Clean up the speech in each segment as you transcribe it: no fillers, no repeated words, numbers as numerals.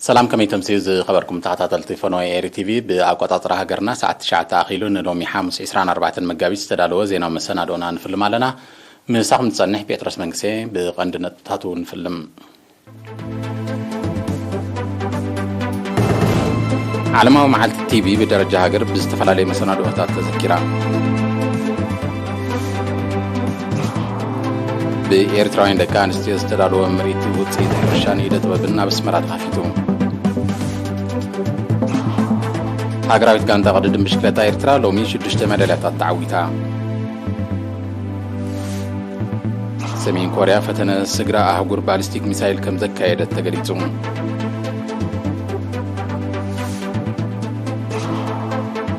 سلام كم يتمسيز خبركم تعطى تلفونو اير تي في باقطاطر هاجرنا ساعه 9 تاخيلون لومي 24 مغابيت استدالو زينا مسنادونا نفلم علينا مساهم تصنح بيترس منكسي بقندنه تاتو نفلم علماء معالت تي في بدرجه هاجر باستفلالي مسنادوات تذكيرا بإيرتراين دكان استدالو مريتي وتصيد حرشان يدت وبنا بسمرات غافيتو هاجراويت كان تقدد مشكلة إيرترا لومي شدشت مدلات التعويتا سمين كوريا فتن سجرا أهجر بالستيك ميسايل كم زكايد التجريتهم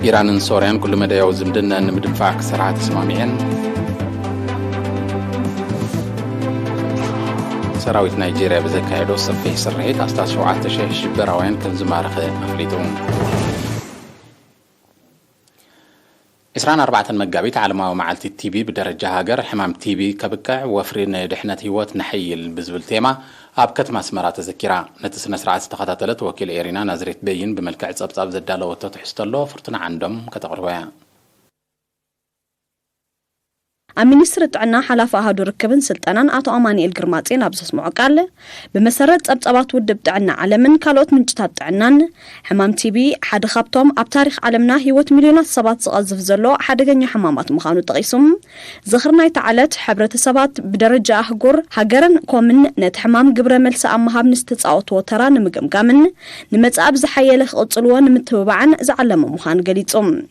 إيران سوريان كل مدى يوزم دنا أن مدفعك سرعة سمامين سراويت نيجيريا بزكايدو صفيه سرعيت أستاذ شوعات شيء شبراوين كم زمارخ أفليتهم إسران 4 مجابيت علماء معالت التي بي بدرجة هاجر حمام تي بي كبكع وفرين دحنة هوات نحيل بزبل تيما أبكت مسمرات تذكيرا نتسنى سرعات تخطاتلت وكيل إيرينا نازريت بين بملكع صبصاب زدالو وتتحستلو فرتنا عندهم كتغربايا المينستر عنا حلاف هادو ركبن سلطانان اتو امانيل غرماطين ابزسمعو قال بمسرت صبصبات ودب تعنا علمن كالوت منجታት عنان حمام تي بي حد خابتوم اب تاريخ عالمنا هيوت مليونات سبات زقزف زلو حدغኛ حمامات مخانو تقيسم زخرنا تعالت حبرتسبات بدرجه احغور هاجرن كومن نت حمام غبره ملس امهاب نستጻوت وترا نمغمغامن نمصاب زحيله قصلو نمتبعن زعلم مخان غليصم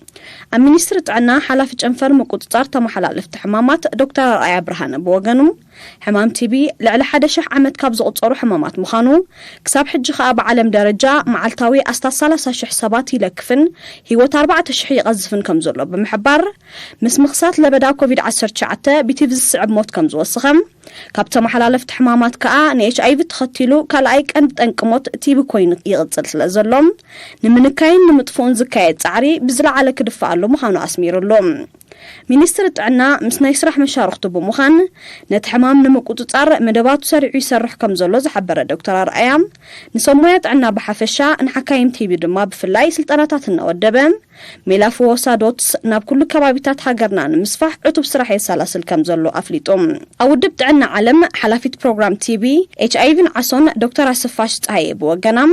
المينستر عنا حلاف ጨንፈር መቆጣጣር ተመሐላለፍ حمامات دكتور آية برهان بوغنو حمام تي بي لعلى 11 عمد كاب زقصرو حمامات مخانو كساب حج خاب بعالم درجة معلتاوي استا 30 حسابات يلكفن هيوت 4000 يقذفن كم زلو بمحبر مس مخصات لبدا كوفيد 19 بيتيفز صعب موت كم زوسخم كاب تمحلالفت حمامات كا نيش اي بتختيلو كالاي قند طنقموت تي بي كوين يقصل سلازلوم نمنكاين نمطفون زكايت صعري بزلا على كدفالو مخانو اسميرلوم ሚኒስትር ጥዕና ምስ ናይ ስራሕ መሻርክቱ ብምዃን ነቲ ሕማም ንምቁፅፃር መደባቱ ሰሪዑ ይሰርሕ ከም ዘሎ ዝሓበረ ዶክተር ኣርኣያ ንሰሙያ ጥዕና ብሓፈሻ ንሓካይም ቲቢ ድማ ብፍላይ ስልጠናታት እናወደበ ሜላፎሳዶትስ ናብ ኩሉ ከባቢታት ሃገርና ንምስፋሕ ዕቱብ ስራሕ የሳላስል ከም ዘሎ ኣፍሊጦም ኣብ ውድብ ጥዕና ዓለም ሓላፊት ፕሮግራም ቲቢ ኤችአይቪ ዓሶን ዶክተር ኣስፋሽ ፀሓይ ብወገናም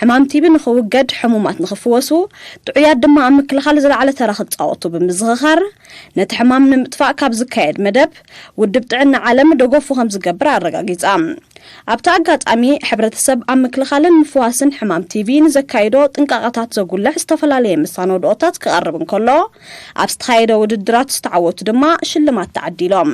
ሕማም ቲቢ ንኽውገድ ሕሙማት ንኽፍወሱ ጥዑያት ድማ ኣብ ምክልኻል ዝለዓለ ተራ ክፃወቱ ብምዝኽኻር ነቲ ሕማም ንምጥፋእ ካብ ዝካየድ መደብ ውድብ ጥዕና ዓለም ደገፉ ከም ዝገብር ኣረጋጊፃ ኣብታ ኣጋጣሚ ሕብረተሰብ ኣብ ምክልኻልን ምፍዋስን ሕማም ቲቪ ንዘካይዶ ጥንቃቐታት ዘጉልሕ ዝተፈላለዩ መሳነዶታት ክቐርብ እንከሎ ኣብ ዝተኻየደ ውድድራት ዝተዓወቱ ድማ ሽልማት ተዓዲሎም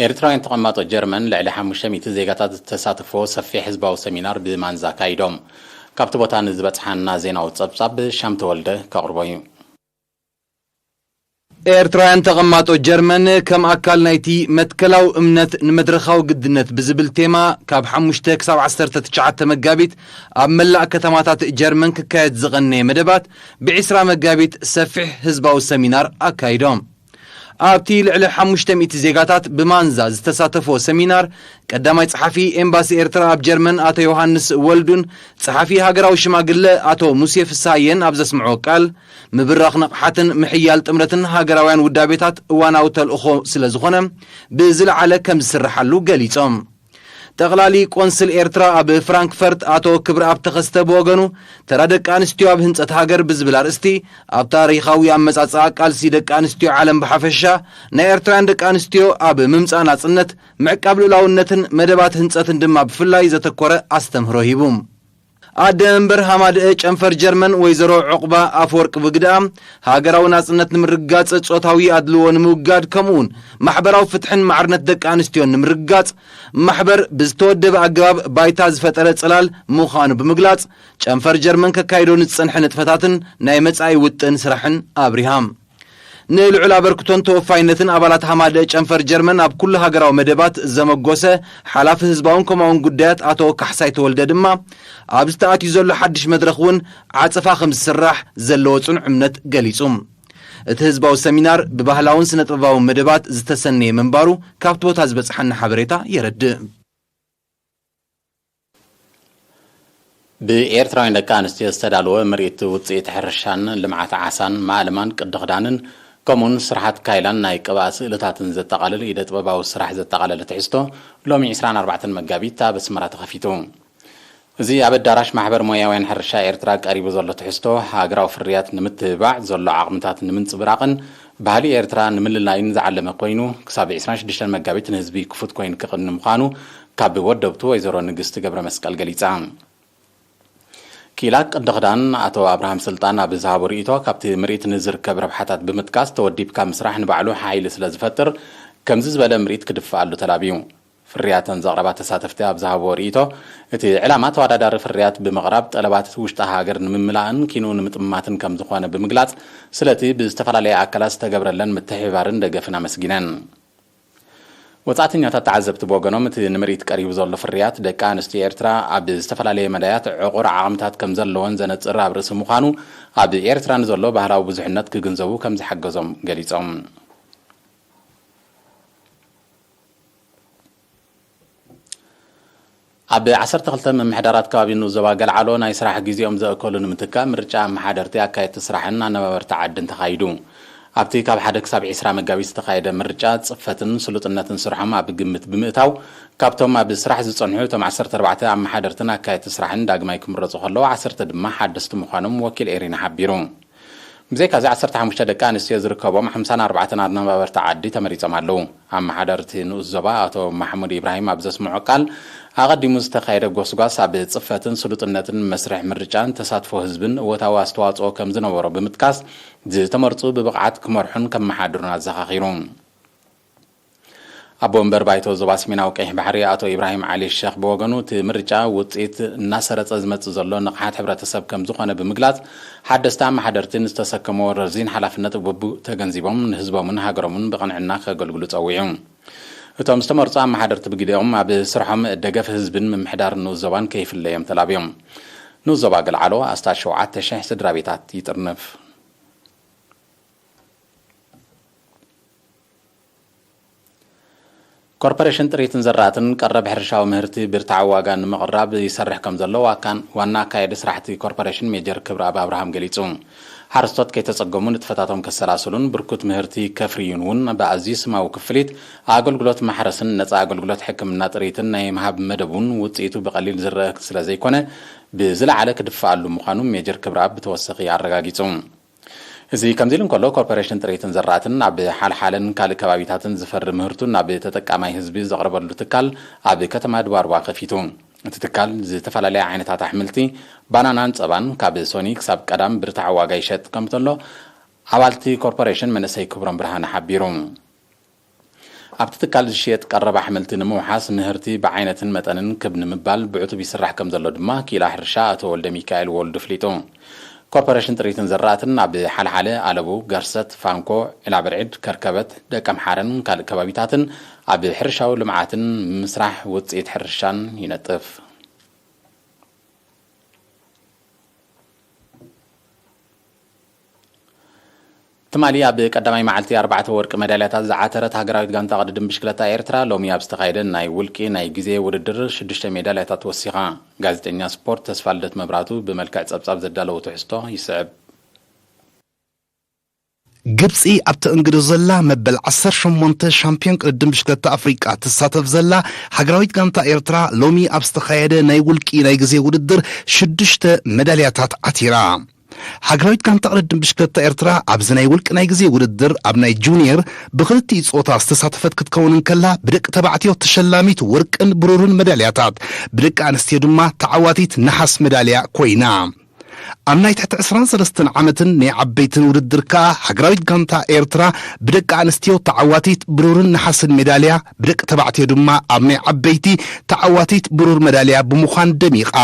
ኤርትራውያን ተቐማጦ ጀርመን ልዕሊ 500 ዜጋታት ተሳትፎ ሰፊሕ ህዝባዊ ሰሚናር ብማንዛ ካይዶም ካብቲ ቦታ ንዝበፅሓና ዜናዊ ፀብጻብ ሻምተ ወልደ ከቕርቦ እዩ ኤርትራውያን ተቐማጦ ጀርመን ከም ኣካል ናይቲ መትከላው እምነት ንመድረኻዊ ግድነት ብዝብል ቴማ ካብ 5 ክሳብ 19 መጋቢት ኣብ መላእ ከተማታት ጀርመን ክካየድ ዝቐነየ መደባት ብ20 መጋቢት ሰፊሕ ህዝባዊ ሰሚናር ኣካይዶም ኣብቲ ልዕሊ 500 ዜጋታት ብማንዛ ዝተሳተፎ ሰሚናር ቀዳማይ ጸሓፊ ኤምባሲ ኤርትራ ኣብ ጀርመን ኣቶ ዮሐንስ ወልዱን ጸሓፊ ሃገራዊ ሽማግለ ኣቶ ሙሴ ፍሳየን ኣብ ዘስምዖ ቃል ምብራኽ ነቕሓትን ምሕያል ጥምረትን ሃገራውያን ውዳቤታት እዋናዊ ተልእኾ ስለ ዝኾነ ብዝለዓለ ከም ዝስርሓሉ ገሊጾም ተቕላሊ ቆንስል ኤርትራ ኣብ ፍራንክፈርት ኣቶ ክብሪ ኣብ ተኸስተ ብወገኑ ተራ ደቂ ኣንስትዮ ኣብ ህንፀት ሃገር ብዝብል ኣርእስቲ ኣብ ታሪኻዊ ኣመጻጽኣ ቃልሲ ደቂ ኣንስትዮ ዓለም ብሓፈሻ ናይ ኤርትራውያን ደቂ ኣንስትዮ ኣብ ምምፃእ ናጽነት ምዕቃብ ልኡላውነትን መደባት ህንፀትን ድማ ብፍላይ ዘተኮረ ኣስተምህሮ ሂቡ ኣደንበር ሃማድ ጨንፈር ጀርመን ወይዘሮ ዕቁባ ኣፈወርቅ ብግዳ ሃገራዊ ናጽነት ንምርጋጽ ጾታዊ ኣድልዎ ንምውጋድ ከምኡን ማሕበራዊ ፍትሕን ማዕርነት ደቂ ኣንስትዮ ንምርጋጽ ማሕበር ብዝተወደበ ኣገባብ ባይታ ዝፈጠረ ጽላል ምዃኑ ብምግላጽ ጨንፈር ጀርመን ከካይዶ ንጽንሕ ንጥፈታትን ናይ መጻኢ ውጥን ስራሕን ኣብሪሃም ንልዑል አበርክቶን ተወፋይነትን አባላት ሐማደ ጨንፈር ጀርመን ኣብ ኩሉ ሃገራዊ መደባት ዘመጎሰ ሓላፊ ህዝባውን ኮማውን ጉዳያት አቶ ካሕሳይ ተወልደ ድማ ኣብ ዝተኣትዩ ዘሎ ሓድሽ መድረኽ እውን ዓጸፋ ከም ዝስራሕ ዘለዎ ጽኑዕ እምነት ገሊጹም እቲ ህዝባዊ ሰሚናር ብባህላውን ስነ-ጥበባዊ መደባት ዝተሰነየ መንባሩ ካብቲ ቦታ ዝበፅሐና ሓበሬታ የረድእ። ብኤርትራውያን ደቂ ኣንስትዮ ዝተዳለወ ምርኢት ውፅኢት ሕርሻን ልምዓት ዓሳን ማእለማን ቅዲ ክዳንን ከምኡን ስራሓት ካይላን ናይ ቅብኣ ስእልታትን ዘጠቃልል ኢደ ጥበባዊ ስራሕ ዘጠቃለለ ትሕዝቶ ሎሚ 24 መጋቢት ኣብ ኣስመራ ተኸፊቱ። እዚ ኣብ ኣዳራሽ ማሕበር ሞያውያን ሕርሻ ኤርትራ ቀሪቡ ዘሎ ትሕዝቶ ሃገራዊ ፍርያት ንምትብባዕ ዘሎ ዓቕምታት ንምንፅብራቕን ባህሊ ኤርትራ ንምልላይን ዝዓለመ ኮይኑ ክሳብ 26 መጋቢት ንህዝቢ ክፉት ኮይኑ ክቕኒ ምዃኑ ካብ ወደብቱ ወይዘሮ ንግስቲ ገብረ መስቀል ገሊፃ። كيلا قدخدان أتو أبراهام سلطان أبو زهاب ورئيتو كابت مريت نزر كبر بحثات بمتكاست توديب كام مسرح نبعلو حايل سلازفتر كمزز بلا مريت كدف على تلابيو فريات زغربات ساتفتي أبو زهاب ورئيتو اتي علامات وعدا دار فريات بمغرب طلبات وشتا هاجر نمملان كينو نمتماتن كم زخوان بمغلات سلتي باستفال علي أكلاس تقبر لن متحبارن دقفنا مسجنان وطاعتني تعذبت بوغنوم نمريت قريب زول فريات دቂ ኣንስትዮ ኤርትራ ኣብ ዝተፈላለዩ መዳያት ዕቑር ዓቕምታት ከም ዘለዎን ዘነፅር ኣብ ርእሲ ምዃኑ ኣብ ኤርትራ ንዘሎ ባህላዊ ብዙሕነት ክግንዘቡ ከም ዝሓገዞም ገሊፆም። ኣብ 12 መምሕዳራት ከባቢ ንዞባ ገልዓሎ ናይ ስራሕ ግዚኦም ዘእከሉ ንምትካ ምርጫ መሓደርቲ ኣካየት ስራሕን ኣነበብርቲ ዓድን ተኻይዱ። ኣብቲ ካብ ሓደ ክሳብ 20 መጋቢት ዝተኻየደ ምርጫ ጽፈትን ስሉጥነትን ስርሖም ኣብ ግምት ብምእታው ካብቶም ኣብ ስራሕ ዝጸንሑ እቶም 14 ኣመሓደርትን ኣካየት ስራሕን ዳግማይ ክምረጹ ከለዉ 10 ድማ ሓደስቲ ምዃኖም ወኪል ኤሪና ሓቢሩ። ብዘይ ካዚ 15 ደቂ ኣንስትዮ ዝርከቦም 54 ኣነባበርቲ ዓዲ ተመሪጾም ኣለዉ። ኣመሓደርቲ ንኡስ ዞባ ኣቶ ማሕሙድ ኢብራሂም ኣብ ዘስምዖ ቃል ኣቐዲሙ ዝተኻየደ ጎስጓስ ኣብ ጽፈትን ስሉጥነትን መስርሕ ምርጫን ተሳትፎ ህዝብን እወታዊ ኣስተዋጽኦ ከም ዝነበሮ ብምጥቃስ ዝተመርጹ ብብቕዓት ክመርሑን ከመሓድሩን ኣዘኻኺሩ። ኣቦ እምበር ባይቶ ዞባ ሰሜናዊ ቀይሕ ባሕሪ ኣቶ ኢብራሂም ዓሊ ሸኽ ብወገኑ እቲ ምርጫ ውፅኢት እናሰረፀ ዝመጽእ ዘሎ ንቕሓት ሕብረተሰብ ከም ዝኾነ ብምግላጽ ሓደስቲ ኣመሓደርትን ዝተሰከሞ ረዚን ሓላፍነት ብቡእ ተገንዚቦም ንህዝቦምን ሃገሮምን ብቕንዕና ከገልግሉ ጸዊዑ። እቶም ዝተመርጹ ኣመሓደርቲ ብግዲኦም ኣብ ስርሖም ደገፍ ህዝብን ምምሕዳር ንኡስ ዞባን ከይፍለዮም ተላብዮም። ንኡስ ዞባ ገልዓሎ ኣስታት 7,000 ስድራ ቤታት ይጥርንፍ። ኮርፖሬሽን ጥሪትን ዘራትን ቀረብ ሕርሻዊ ምህርቲ ብርታዕ ዋጋ ንምቕራብ ይሰርሕ ከም ዘሎ ዋና ኣካየዲ ስራሕቲ ኮርፖሬሽን ሜጀር ክብሪ አብርሃም ገሊጹ። ሓረስቶት ከይተጸገሙ ንጥፈታቶም ከሰላስሉን ብርኩት ምህርቲ ከፍርዩን እውን ብኣዝዩ ስማዊ ክፍሊት ኣገልግሎት ማሕረስን ነፃ ኣገልግሎት ሕክምና ጥሪትን ናይ ምሃብ መደቡን ውፅኢቱ ብቐሊል ዝረአ ስለ ዘይኮነ ብዝለዓለ ክድፋኣሉ ምዃኑ ሜጀር ክብሪ ብተወሳኺ ኣረጋጊጹ። እዚ ከምዚ ኢሉ ከሎ ኮርፖሬሽን ጥሪትን ዘራትን ኣብ ሓልሓልን ካልእ ከባቢታትን ዝፈሪ ምህርቱን ናብ ተጠቃማይ ህዝቢ ዘቕርበሉ ትካል ኣብ ከተማ ድባርባ ከፊቱ። እቲ ትካል ዝተፈላለዩ ዓይነታት ኣሕምልቲ ባናናን ጸባን ካብ ሶኒ ክሳብ ቀዳም ብርታዕ ዋጋ ይሸጥ ከም ዘሎ ኣባልቲ ኮርፖሬሽን መንእሰይ ክብሮም ብርሃነ ሓቢሩ። ኣብቲ ትካል ዝሽየጥ ቀረብ ኣሕምልቲ ንምውሓስ ምህርቲ ብዓይነትን መጠንን ክብ ንምባል ብዕቱብ ይስራሕ ከም ዘሎ ድማ ኪላ ሕርሻ ኣቶ ወልደ ሚካኤል ወልዱ ፍሊጡ። ኮርፖሬሽን ጥሪትን ዘራትን ኣብ ሓልሓለ ኣለቡ ገርሰት ፋንኮ ዕላብርዒድ ከርከበት ደቀ ምሓረን ካልእ ከባቢታትን ኣብ ሕርሻዊ ልምዓትን ምስራሕ ውፅኢት ሕርሻን ይነጥፍ። ትማሊ ኣብ ቀዳማይ መዓልቲ 4 ወርቂ መዳልያታት ዝዓተረት ሃገራዊት ጋንታ ቅድድም ብሽክለታ ኤርትራ ሎሚ ኣብ ዝተኻየደ ናይ ውልቂ ናይ ግዜ ውድድር 6 ሜዳልያታት ወሲኻ። ጋዜጠኛ ስፖርት ተስፋ ልደት መብራቱ ብመልክዕ ጸብጻብ ዘዳለዎ ትሕዝቶ ይስዕብ። ግብፂ ኣብቲ እንግዶ ዘላ መበል 18 ሻምፒዮን ቅድድም ብሽክለታ ኣፍሪቃ ትሳተፍ ዘላ ሃገራዊት ጋንታ ኤርትራ ሎሚ ኣብ ዝተኻየደ ናይ ውልቂ ናይ ግዜ ውድድር 6 ሜዳልያታት ኣቲራ። ሃገራዊት ጋንታ ቅድድም ብሽክለታ ኤርትራ ኣብዚ ናይ ውልቂ ናይ ግዜ ውድድር ኣብ ናይ ጁኒየር ብክልቲኡ ጾታ ዝተሳተፈት ክትከውን ከላ ብደቂ ተባዕትዮ ተሸላሚት ወርቅን ብሩርን ሜዳልያታት ብደቂ ኣንስትዮ ድማ ተዓዋቲት ነሓስ ሜዳልያ ኮይና። ኣብ ናይ ትሕቲ 23 ዓመትን ናይ ዓበይትን ውድድር ከዓ ሃገራዊት ጋንታ ኤርትራ ብደቂ ኣንስትዮ ተዓዋቲት ብሩርን ነሓስን ሜዳልያ ብደቂ ተባዕትዮ ድማ ኣብ ናይ ዓበይቲ ተዓዋቲት ብሩር ሜዳልያ ብምዃን ደሚቓ።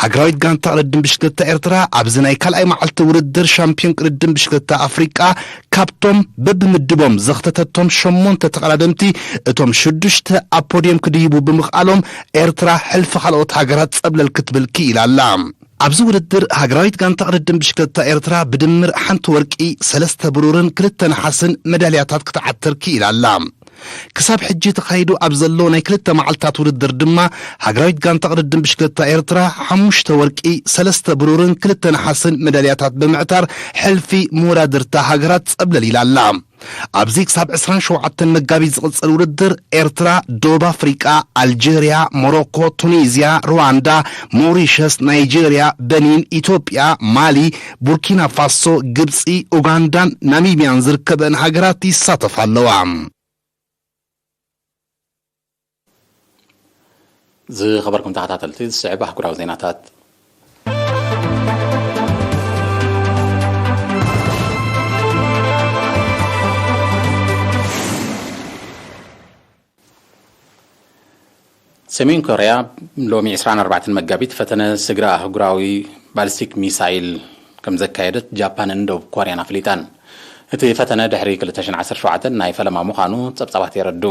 ሃገራዊት ጋንታ ቅድድም ብሽክለታ ኤርትራ ኣብዚ ናይ ካልኣይ መዓልቲ ውድድር ሻምፒዮን ቅድድም ብሽክለታ ኣፍሪቃ ካብቶም በብምድቦም ዘኽተተቶም 8 ተቐዳደምቲ እቶም 6 ኣብ ፖድዮም ክድይቡ ብምኽኣሎም ኤርትራ ሕልፊ ካልኦት ሃገራት ጸብለል ክትብል ክኢላ ኣላ። ኣብዚ ውድድር ሃገራዊት ጋንታ ቅድድም ብሽክለታ ኤርትራ ብድምር ሓንቲ ወርቂ 3 ብሩርን 2 ነሓስን ሜዳልያታት ክትዓትር ክኢላ ኣላ ክሳብ ሕጂ ተኻይዱ ኣብ ዘሎ ናይ 2 መዓልታት ውድድር ድማ ሃገራዊት ጋንታ ቅድድም ብሽክለታ ኤርትራ 5 ወርቂ 3 ብሩርን 2 ነሓስን ሜዳልያታት ብምዕታር ሕልፊ መወዳድርታ ሃገራት ፀብለል ኢላ ኣላ ኣብዚ ክሳብ 27 መጋቢት ዝቕፅል ውድድር ኤርትራ ደቡብ ኣፍሪቃ ኣልጄርያ ሞሮኮ ቱኒዝያ ሩዋንዳ ሞሪሸስ ናይጄርያ በኒን ኢትዮጵያ ማሊ ቡርኪና ፋሶ ግብፂ ኡጋንዳን ናሚቢያን ዝርከበን ሃገራት ይሳተፋ ኣለዋ ዝኸበርኩም ተኸታተልቲ ዝስዕብ ኣህጉራዊ ዜናታት ሰሜን ኮርያ ሎሚ 24 መጋቢት ፈተነ ስግራ ኣህጉራዊ ባሊስቲክ ሚሳይል ከም ዘካየደት ጃፓንን ደቡብ ኮርያን ኣፍሊጣን እቲ ፈተነ ድሕሪ 2017 ናይ ፈለማ ምዃኑ ጸብጻባት የረዱ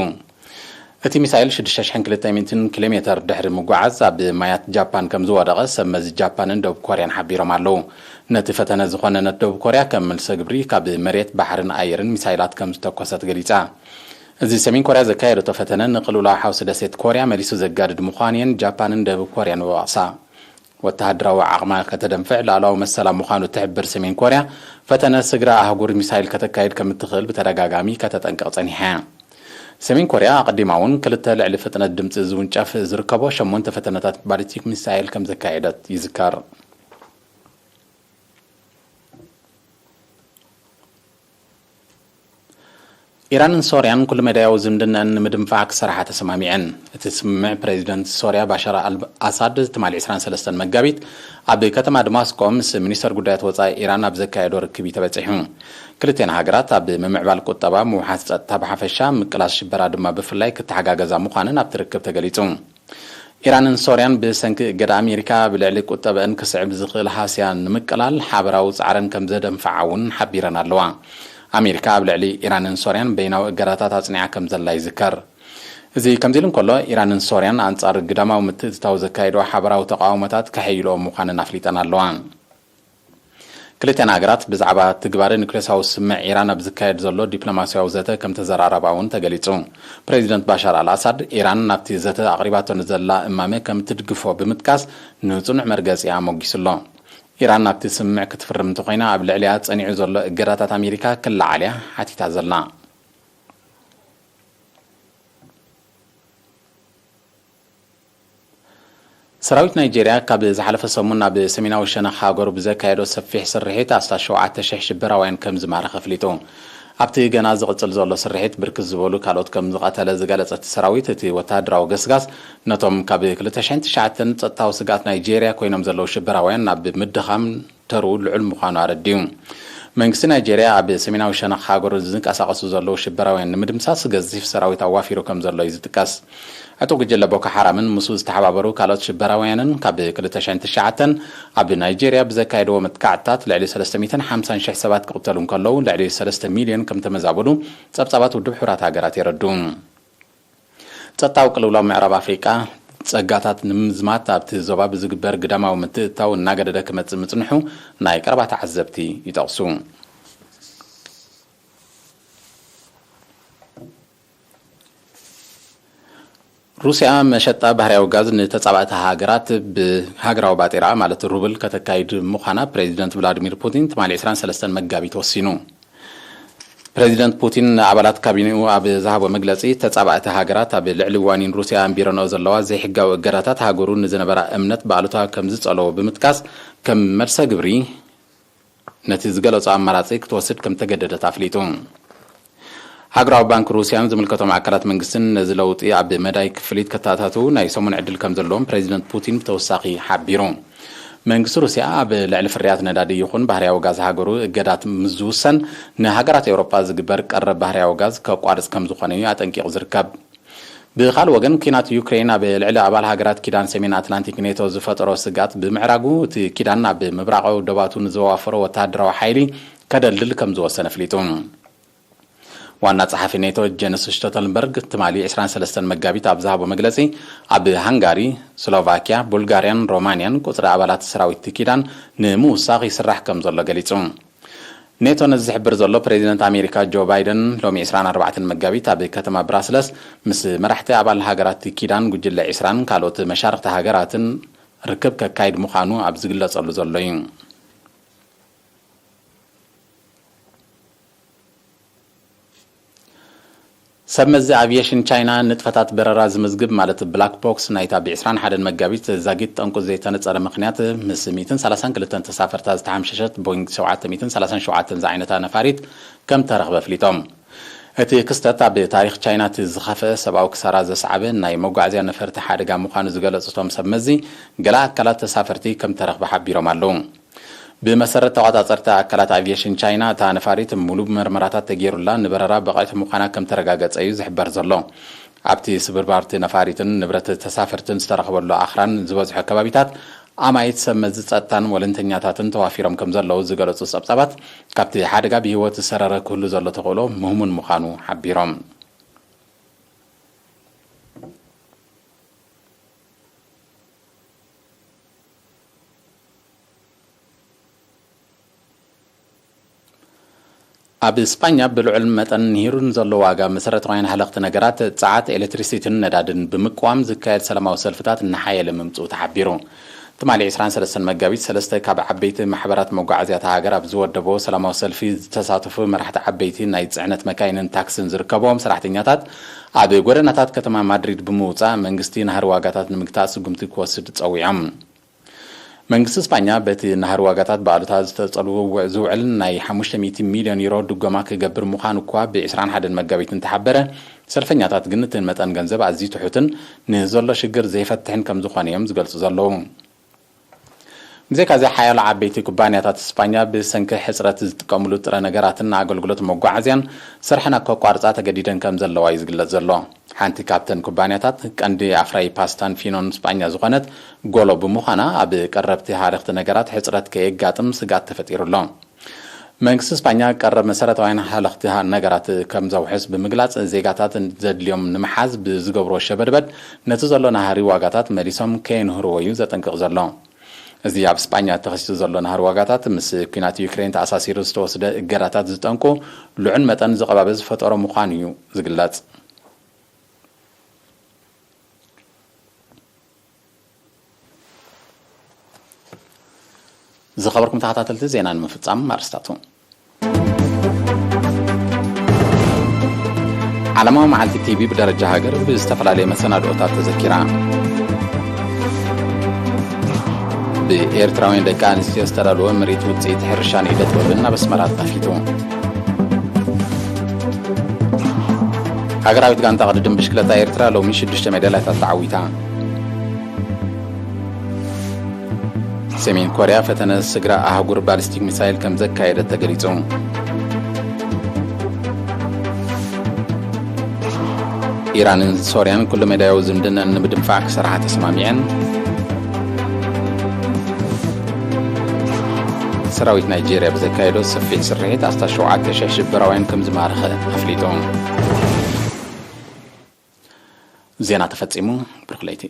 እቲ ሚሳይል 6200 ኪሎሜትር ድሕሪ ምጓዓዝ ኣብ ማያት ጃፓን ከም ዝወደቐ ሰመዚ ጃፓንን ደቡብ ኮርያን ሓቢሮም ኣለዉ ነቲ ፈተነ ዝኾነ ደቡብ ኮርያ ከም መልሰ ግብሪ ካብ መሬት ባሕርን ኣየርን ሚሳይላት ከም ዝተኮሰት ገሊጻ እዚ ሰሜን ኮርያ ዘካየደቶ ፈተነ ንቅልውላዊ ሓውሲ ደሴት ኮርያ መሊሱ ዘጋድድ ምዃኑን ጃፓንን ደቡብ ኮርያን ወቕሳ ወተሃደራዊ ዓቕማ ከተደንፍዕ ላዕለዋዊ መሰላ ምዃኑ ትሕብር ሰሜን ኮርያ ፈተነ ስግራ ኣህጉር ሚሳይል ከተካይድ ከም እትኽእል ብተደጋጋሚ ከተጠንቅቕ ጸኒሓ ሰሜን ኮርያ ኣቐዲማ እውን 2 ልዕሊ ፍጥነት ድምፂ ዝውንጨፍ ዝርከቦ 8 ፈተነታት ባሊስቲክ ሚሳይል ከም ዘካየደት ይዝከር ኢራንን ሶርያን ኩሉ መዳያዊ ዝምድናን ንምድንፋዕ ክሰርሓ ተሰማሚዐን እቲ ስምምዕ ፕሬዚደንት ሶርያ ባሻር አልአሳድ ትማል 23 መጋቢት ኣብ ከተማ ደማስቆ ምስ ሚኒስተር ጉዳያት ወፃኢ ኢራን ኣብ ዘካየዶ ርክብ ተበፂሑ ክልቴን ሃገራት ኣብ ምምዕባል ቁጠባ ምውሓት ጸጥታ ብሓፈሻ ምቅላስ ሽበራ ድማ ብፍላይ ክትሓጋገዛ ምዃንን ኣብ ትርክብ ተገሊጹ ኢራንን ሶርያን ብሰንኪ እገዳ ኣሜሪካ ብልዕሊ ቁጠበአን ክስዕብ ዝኽእል ሃስያን ንምቅላል ሓበራዊ ጻዕርን ከም ዘደንፍዓውን ሓቢረን ኣለዋ ኣሜሪካ ኣብ ልዕሊ ኢራንን ሶርያን በይናዊ እገዳታት ኣጽኒዓ ከም ዘላ ይዝከር እዚ ከምዚ ኢሉ እንከሎ ኢራንን ሶርያን ኣንጻር ግዳማዊ ምትእትታው ዘካየዶ ሓበራዊ ተቃውሞታት ከሕይልዎም ምዃንን ኣፍሊጠን ኣለዋ ክልቴን ሃገራት ብዛዕባ ትግባር ኒውክሌራዊ ስምምዕ ኢራን ኣብ ዝካየድ ዘሎ ዲፕሎማስያዊ ዘተ ከም ተዘራረባ እውን ተገሊጹ ፕሬዚደንት ባሻር አልአሳድ ኢራን ናብቲ ዘተ ኣቕሪባቶ ንዘላ እማመ ከም ትድግፎ ብምጥቃስ ንጽኑዕ መርገጺ ኣሞጊሱሎ ኢራን ናብቲ ስምምዕ ክትፍርም እንተኮይና ኣብ ልዕሊያ ጸኒዑ ዘሎ እገዳታት ኣሜሪካ ክላዓልያ ሓቲታ ዘላ ሰራዊት ናይጄርያ ካብ ዝሓለፈ ሰሙን ናብ ሰሜናዊ ሸነኽ ሃገሩ ብዘካየዶ ሰፊሕ ስርሒት 17,000 ሽበራውያን ከም ዝማረኸ ኣፍሊጡ ኣብቲ ገና ዝቕጽል ዘሎ ስርሒት ብርክት ዝበሉ ካልኦት ከም ዝቐተለ ዝገለጸት ሰራዊት እቲ ወተሃደራዊ ገስጋስ ነቶም ካብ 2009 ጸጥታዊ ስጋት ናይጄርያ ኮይኖም ዘለዉ ሽበራውያን ናብ ምድኻም ተሩ ልዑል ምዃኑ ኣረዲዩ መንግስቲ ናይጄርያ ኣብ ሰሜናዊ ሸነኽ ሃገሩ ዝንቀሳቐሱ ዘለዉ ሽበራውያን ንምድምሳስ ገዚፍ ሰራዊት ኣዋፊሩ ከም ዘሎ እዩ ዝጥቀስ ኣቶ ጉጅለ ቦኮ ሓራምን ምስ ዝተሓባበሩ ካልኦት ሽበራውያንን ካብ 2009 ኣብ ናይጄርያ ብዘካየድዎ መጥቃዕትታት ልዕሊ 350,000 ሰባት ክቕተሉ እንከለዉ ልዕሊ 3 ሚልዮን ከም ተመዛበሉ ጸብጻባት ውድብ ሕቡራት ሃገራት የረዱ ጸጥታዊ ቅልውላው ምዕራብ ኣፍሪቃ ጸጋታት ንምዝማት ኣብቲ ዞባ ብዝግበር ግዳማዊ ምትእትታው እናገደደ ክመጽእ ምጽንሑ ናይ ቀረባ ተዓዘብቲ ይጠቕሱ روسيا مشتا بحرياو غاز نتصابعت هاغرات بهاغراو باطيرا مالت روبل كتكايد مخانا بريزيدنت فلاديمير بوتين 23 مغابيت وسينو بريزيدنت بوتين عبالات كابينيو اب ذهب مغلصي تصابعت هاغرات اب لعلوانين روسيا امبيرونو زلوا زي حغاو غراتات هاغورو نزنبرا امنت بالوتا كم زصلو بمتكاس كم مرسا غبري نتي زغلص اماراتي كتوسد كم تگددت افليتو هاغراو بانك روسيان زملكتهم عكرات منغسن نزلوطي عب مداي كفليت كتاتاتو ناي سمون عدل كم زلوم بريزيدنت بوتين بتوساقي حبيرون منغس روسيا عب لعل فريات ندادي يخون بحرياو غاز هاغرو اگدات مزوسن نهاغرات اوروبا زغبر قرب بحرياو غاز كقوارس كم زخونيو اطنقيق زركب بخال وغن كينات يوكرين عب لعل ابال هاغرات كيدان سمين اتلانتيك نيتو زفطرو سغات بمعراغو تي كيدان عب مبراقو دباتو نزوافرو وتادراو حيلي كدلل كم زوسن فليتون ዋና ጸሐፊ ኔቶ ጄንስ ስቶልተንበርግ ትማሊ 23 መጋቢት ኣብዛሃቦ መግለጺ ኣብ ሃንጋሪ፣ ስሎቫኪያ፣ ቡልጋርያን ሮማንያን ቁጽሪ ኣባላት ሰራዊት ኪዳን ንምውሳኽ ይስራሕ ከም ዘሎ ገሊጹ ኔቶ ንዝሕብር ዘሎ ፕሬዚደንት ኣሜሪካ ጆ ባይደን ሎሚ 24 መጋቢት ኣብ ከተማ ብራስለስ ምስ መራሕቲ ኣባል ሃገራት ኪዳን ጉጅለ 20 ካልኦት መሻርክቲ ሃገራትን ርክብ ከካይድ ምዃኑ ኣብ ዝግለጸሉ ዘሎ እዩ ሰመዚ አቪዬሽን ቻይና ንጥፈታት በረራ ዝምዝግብ ማለት ብላክ ቦክስ ናይታ ብ21 መጋቢት ዛጊት ጠንቁ ዘይተነጸረ ምኽንያት ምስ 132 ተሳፈርታ ዝተሓምሸሸት ቦይንግ 737 ዝዓይነታ ነፋሪት ከም ተረኽበ ፍሊጦም እቲ ክስተት ኣብ ታሪኽ ቻይና ዝኸፍአ ሰብኣዊ ክሳራ ዘስዓበ ናይ መጓዓዝያ ነፈርቲ ሓደጋ ምዃኑ ዝገለጹቶም ሰመዚ ገላ ኣካላት ተሳፈርቲ ከም ተረኽበ ሓቢሮም ኣለዉ بمسرة ተቆጣጸርቲ ኣካላት አቪዬሽን ቻይና እታ ነፋሪት ሙሉእ ምርመራታት ተገይሩላ ንበረራ በቓይት ምዃና ከም ተረጋገጸ እዩ ዝሕበር ዘሎ ኣብቲ ስብርባርቲ ነፋሪትን ንብረት ተሳፈርትን ዝተረኸበሉ ኣኽራን ዝበዝሖ ከባቢታት ኣማይት ሰመዚ ጸጥታን ወለንተኛታትን ተዋፊሮም ከም ዘለዉ ዝገለጹ ጸብጻባት ካብቲ ሓደጋ ብህይወት ዝሰረረ ክህሉ ዘሎ ተኽእሎ ምሁሙን ምዃኑ ሓቢሮም ኣብ እስፓኛ ብልዑል መጠን ኒሩን ዘሎ ዋጋ መሰረታዊን ሓለቕቲ ነገራት ጸዓት ኤሌክትሪሲቲን ነዳድን ብምቋም ዝካየድ ሰላማዊ ሰልፍታት ንሓየለ ምምጽኡ ተሓቢሩ ትማሊ 23 መጋቢት 3 ካብ ዓበይቲ ማሕበራት መጓዓዝያት ሃገር ኣብ ዝወደቦ ሰላማዊ ሰልፊ ዝተሳተፉ መራሕቲ ዓበይቲ ናይ ጽዕነት መካይንን ታክስን ዝርከቦም ሰራሕተኛታት ኣብ ጎደናታት ከተማ ማድሪድ ብምውጻእ መንግስቲ ናህር ዋጋታት ንምግታእ ስጉምቲ ክወስድ ጸዊዖም መንግስቲ እስፓኛ በቲ ናህር ዋጋታት ባሉታ ዝተጸልዎ ዝውዕል ናይ 500 ሚልዮን ዩሮ ድጎማ ክገብር ምዃኑ እኳ ብ21 መጋቢት እንተሓበረ ሰልፈኛታት ግን እቲ መጠን ገንዘብ ኣዝዩ ትሑትን ንዘሎ ሽግር ዘይፈትሕን ከም ዝኾነ እዮም ዝገልጹ ዘለዉ ብዘይካዚ ሓያሎ ዓበይቲ ኩባንያታት እስፓኛ ብሰንኪ ሕፅረት ዝጥቀሙሉ ጥረ ነገራትን ኣገልግሎት መጓዓዝያን ስርሕን ከቋርጻ ተገዲደን ከም ዘለዋ እዩ ዝግለጽ ዘሎ ሓንቲ ካብተን ኩባንያታት ቀንዲ ኣፍራይ ፓስታን ፊኖን እስፓኛ ዝኾነት ጎሎ ብምዃና ኣብ ቀረብቲ ሃረኽቲ ነገራት ሕፅረት ከየጋጥም ስጋት ተፈጢሩሎ መንግስቲ እስፓኛ ቀረብ መሰረታዊን ሃለኽቲ ነገራት ከም ዘውሕስ ብምግላጽ ዜጋታት ዘድልዮም ንምሓዝ ብዝገብሮ ሸበድበድ ነቲ ዘሎ ናህሪ ዋጋታት መሊሶም ከየንህርዎ እዩ ዘጠንቅቕ ዘሎ እዚ ኣብ እስፓኛ ተኸሲቱ ዘሎ ናህር ዋጋታት ምስ ኩናት ዩክሬን ተኣሳሲሩ ዝተወስደ እገዳታት ዝጠንቁ ልዑል መጠን ዝቐባበ ዝፈጠሮ ምዃኑ እዩ ዝግለጽ ዝኸበርኩም ተኸታተልቲ ዜና ንምፍጻም ኣርስታቱ ዓለማዊ መዓልቲ ቲቪ ብደረጃ ሃገር ብዝተፈላለየ መሰናድኦታት ተዘኪራ بإيرتراوين ደቂ ኣንስትዮ ዝተዳለወ ምርኢት ውፅኢት ሕርሻን ኢደ ጥበብን ናብ ኣስመራ ተኸፊቱ ሃገራዊት ጋንታ ቅድድም ብሽክለታ ኤርትራ ሎሚ 6 ሜዳልያታት ተዓዊታ ሰሜን ኮርያ ፈተነ ስግራ ኣህጉር ባሊስቲክ ሚሳይል ከም ዘካየደት ተገሊጹ ኢራንን ሶርያን ኩሉ ሜዳያዊ ዝምድና ንምድንፋዕ ክሰርሓ ተስማሚዐን ሰራዊት ናይጄሪያ ብዘካየዶ ሰፊሕ ስርሒት 17,000 ሽብራውያን ከም ዝማረኸ ኣፍሊጦም ዜና ተፈጺሙ ብርክለይቲ